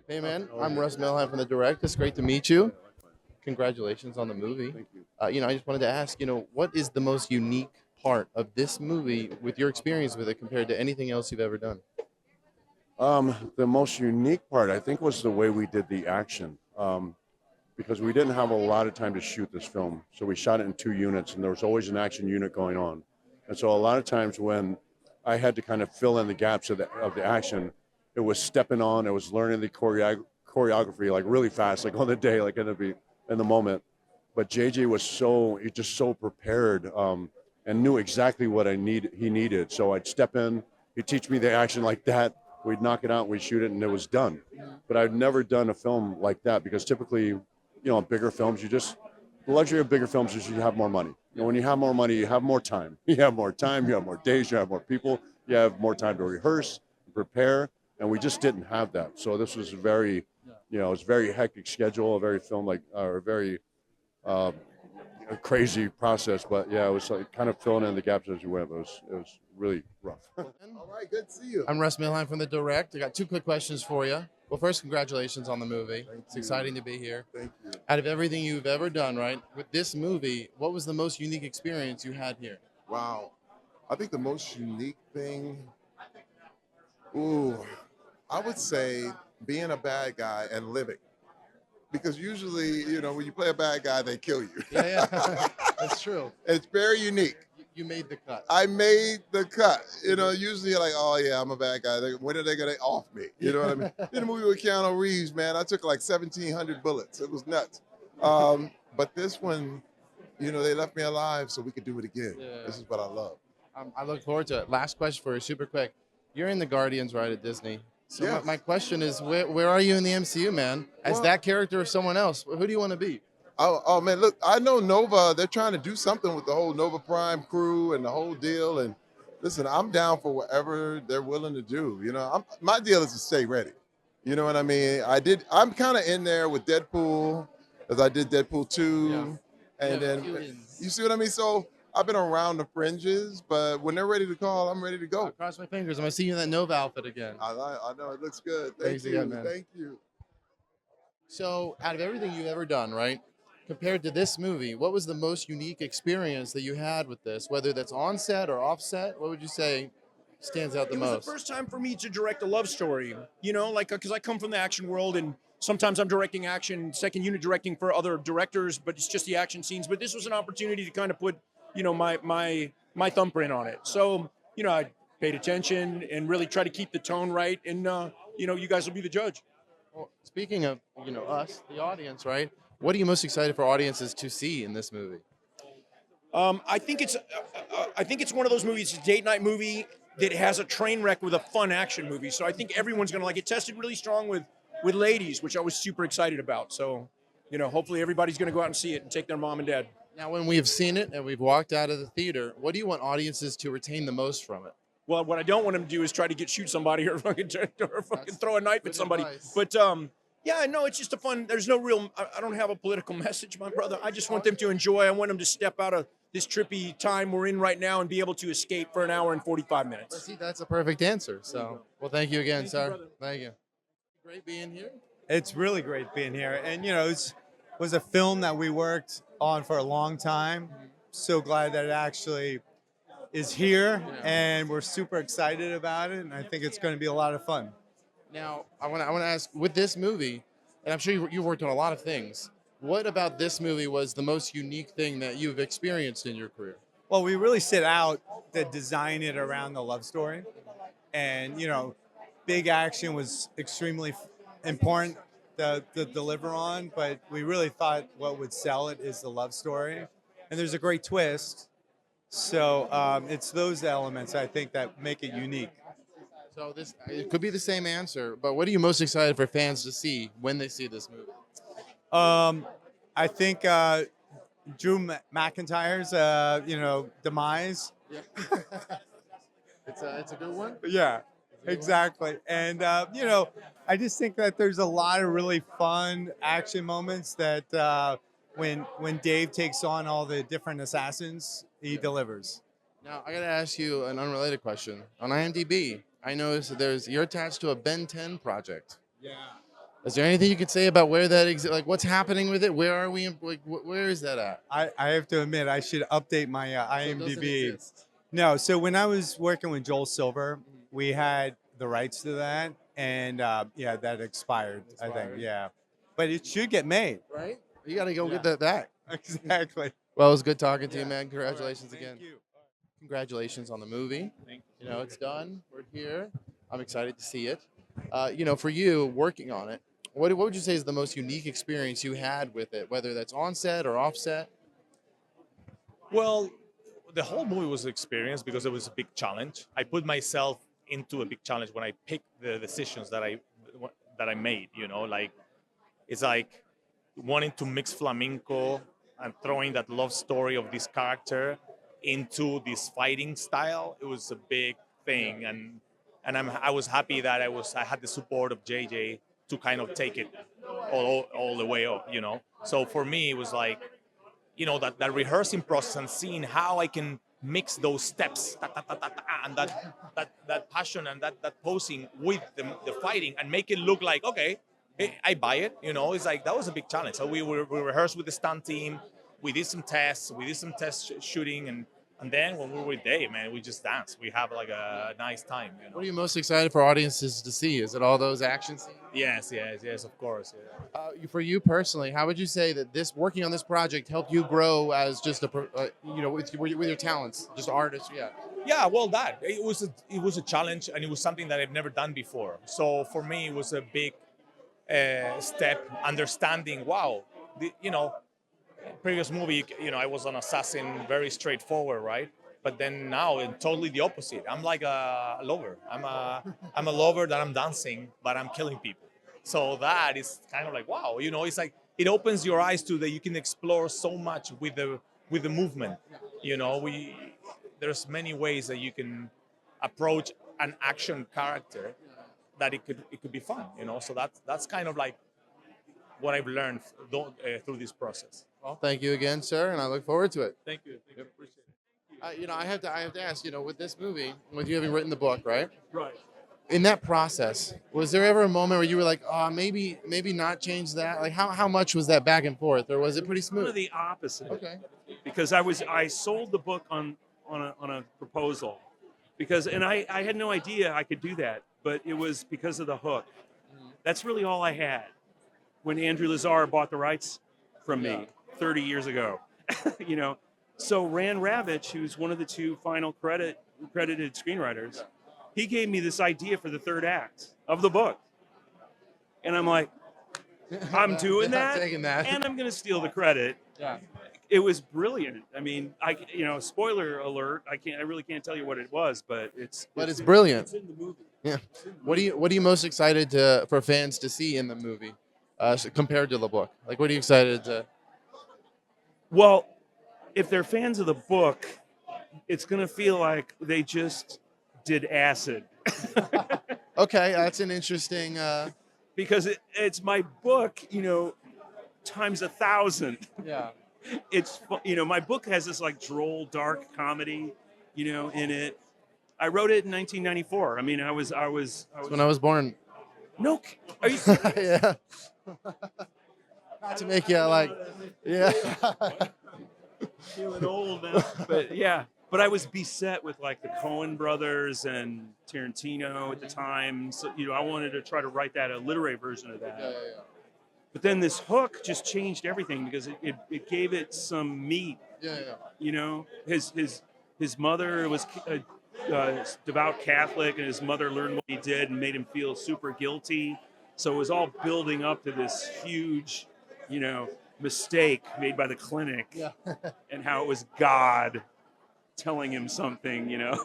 Hey man, I'm Russ Milheim from the Direct. It's great to meet you. Congratulations on the movie. Thank you. I just wanted to ask, what is the most unique part of this movie with your experience with it compared to anything else you've ever done? The most unique part, I think, was the way we did the action, because we didn't have a lot of time to shoot this film. So we shot it in two units, and there was always an action unit going on. And so a lot of times when I had to kind of fill in the gaps of the action, it was stepping on, it was learning the choreography like really fast, like on the day, like in the moment. But JJ was he just so prepared, and knew exactly what he needed. So I'd step in, he'd teach me the action like that. We'd knock it out, we'd shoot it, and it was done. But I'd never done a film like that because typically, bigger films, the luxury of bigger films is you have more money. When you have more money, you have more time. You have more time, you have more days, you have more people, you have more time to rehearse, prepare, and we just didn't have that. So this was it's very hectic schedule, a very film like, or a very uh, a crazy process. But yeah, it was like kind of filling in the gaps as you went. It was really rough. All right, good to see you. I'm Russ Milheim from the Direct. I got two quick questions for you. Well, first, congratulations on the movie. Thank It's you. exciting to be here. Thank you. Out of everything you've ever done, right, with this movie, what was the most unique experience you had here? Wow. I think the most unique thing, ooh, I would say being a bad guy and living. Because usually, when you play a bad guy, they kill you. Yeah, yeah, that's true. It's very unique. You made the cut. I made the cut. Usually you're like, oh yeah, I'm a bad guy. When are they gonna off me? You know what I mean? In the movie with Keanu Reeves, man, I took like 1,700 bullets. It was nuts. But this one, they left me alive so we could do it again. Yeah. This is what I love. I look forward to it. Last question for you, super quick. You're in the Guardians, right, at Disney. So Yes. my question is, where are you in the MCU, man? As Well- that character or someone else? Who do you want to be? Oh man, look, I know Nova. They're trying to do something with the whole Nova Prime crew and the whole deal. And listen, I'm down for whatever they're willing to do. My deal is to stay ready. You know what I mean? I'm kind of in there with Deadpool, as I did Deadpool 2, and Yeah, then Aliens. you see what I mean. So I've been around the fringes, but when they're ready to call, I'm ready to I'll go. cross my fingers. I'm gonna see you in that Nova outfit again. I know it looks good. Thanks Thank you. again, man. Thank you. So, out of everything you've ever done, right, compared to this movie, what was the most unique experience that you had with this? Whether that's on set or off set, what would you say stands out the It was the most? first time for me to direct a love story, because I come from the action world and sometimes I'm directing action, second unit directing for other directors, but it's just the action scenes. But this was an opportunity to kind of put, my thumbprint on it. So, I paid attention and really try to keep the tone right. And, you guys will be the judge. Well, speaking of, us, the audience, right? What are you most excited for audiences to see in this movie? I think it's one of those movies, it's a date night movie that has a train wreck with a fun action movie. So I think everyone's going to like it. Tested really strong with ladies, which I was super excited about. So, hopefully everybody's going to go out and see it and take their mom and dad. Now, when we've seen it and we've walked out of the theater, what do you want audiences to retain the most from it? Well, what I don't want them to do is try to shoot somebody or fucking throw a knife good at somebody. advice. But yeah, no, it's just a fun. There's no real. I don't have a political message, my brother. I just want them to enjoy. I want them to step out of this trippy time we're in right now and be able to escape for an hour and 45 But minutes. see, that's a perfect answer. So, well, thank you again, Thank you, sir. brother. Thank you. Great being here. It's really great being here. And, it was a film that we worked on for a long time. So glad that it actually is here, and we're super excited about it. And I think it's going to be a lot of fun. Now, I want to ask, with this movie, and I'm sure you've worked on a lot of things. What about this movie was the most unique thing that you've experienced in your career? Well, we really set out to design it around the love story. And, big action was extremely important to deliver on, but we really thought what would sell it is the love story. And there's a great twist. So it's those elements, I think, that make it unique. So it could be the same answer, but what are you most excited for fans to see when they see this movie? I think Drew McIntyre's, demise. Yeah. it's a good one. Yeah, exactly. And, I just think that there's a lot of really fun action moments that when Dave takes on all the different assassins, he delivers. Now, I got to ask you an unrelated question. On IMDb, I noticed that you're attached to a Ben 10 project. Yeah. Is there anything you could say about where that like what's happening with it? Where are we? Like, where is that at? I have to admit, I should update my So it doesn't IMDb. exist. No, so when I was working with Joel Silver, we had the rights to that, and yeah, that expired, I think. Expired. Yeah, but it should get made. Right? You got to go Yeah. get that back. Exactly. Well, it was good talking to you, Yeah. man. Congratulations Thank again. you. Congratulations on the movie. Thank You know, it's done. We're here. I'm excited to see it. You know, for you working on it, what would you say is the most unique experience you had with it, whether that's on set or off set? Well, the whole movie was an experience because it was a big challenge. I put myself into a big challenge when I picked the decisions that I made. You know, like it's like wanting to mix flamenco and throwing that love story of this character into this fighting style. It was a big thing, and I was happy that I had the support of JJ to kind of take it all the way up. You know, so for me it was like that rehearsing process and seeing how I can mix those steps and that passion and that posing with the fighting and make it look like okay, I buy it. It's like that was a big challenge. So we rehearsed with the stunt team, we did some tests, shooting, and then when we were there, man, we just danced. We have like a nice time. What are you most excited for audiences to see? Is it all those action scenes? Yes, of course. Yeah. For you personally, how would you say that working on this project helped you grow as just with your talents, just artist? Yeah. Yeah, well, that it was a challenge, and it was something that I've never done before. So for me, it was a big step, understanding. Wow, previous movie, I was an assassin, very straightforward, right? But then now, it's totally the opposite. I'm like a lover. I'm a lover that I'm dancing, but I'm killing people. So that is kind of like wow. It's like it opens your eyes to that you can explore so much with the movement. There's many ways that you can approach an action character that it could be fun. So that's kind of like what I've learned through this process. Well, thank you again, sir, and I look forward to it. Thank you. Appreciate it. I have to ask, with this movie, with you having written the book, right? Right. In that process, was there ever a moment where you were like, oh, maybe not change that? Like, how much was that back and forth, or was it pretty Kind smooth? of the opposite. Okay. Because I sold the book on a proposal, and I had no idea I could do that, but it was because of the hook. That's really all I had. When Andrew Lazar bought the rights from me 30 years ago, So Rand Ravitch, who's one of the two final credited screenwriters, he gave me this idea for the third act of the book, and I'm like, I'm doing that, Taking that. and I'm going to steal the credit. Yeah. It was brilliant. I mean, spoiler alert. I really can't tell you what it was, but it's brilliant. It's in the movie. Yeah. What are you most excited for fans to see in the movie, compared to the book? Like, what are you excited to? Well, if they're fans of the book, it's going to feel like they just did acid. Okay, that's an interesting. Because it's my book, times 1,000. Yeah. It's my book has this like droll, dark comedy, in it. I wrote it in 1994. I mean, I was When I was born. no. Are you serious? Yeah. Not to make you like. Yeah. Feeling old now. But I was beset with like the Coen brothers and Tarantino at the time. So I wanted to try to write a literary version of that. Yeah. But then this hook just changed everything because it gave it some meat. Yeah. His mother was a devout Catholic, and his mother learned what he did and made him feel super guilty. So it was all building up to this huge, mistake made by the clinic, Yeah. and how it was God telling him something. Yeah.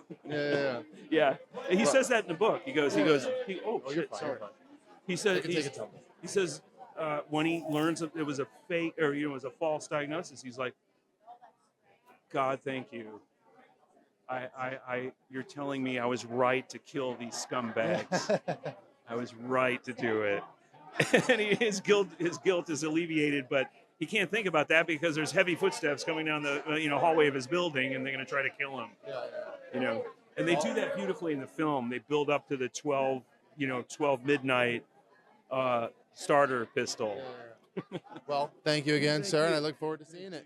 Yeah. And he says that in the book. He goes. You're Shit, fine, sorry. you're fine. He says. Take it, tell me. He says when he learns it was a fake or it was a false diagnosis, he's like, God, thank you. You're telling me I was right to kill these scumbags. I was right to do it. And his guilt is alleviated, but he can't think about that because there's heavy footsteps coming down the hallway of his building, and they're going to try to kill him. And they do that beautifully in the film. They build up to the 12 midnight starter pistol. Well, thank you again, sir, and I look forward to seeing it.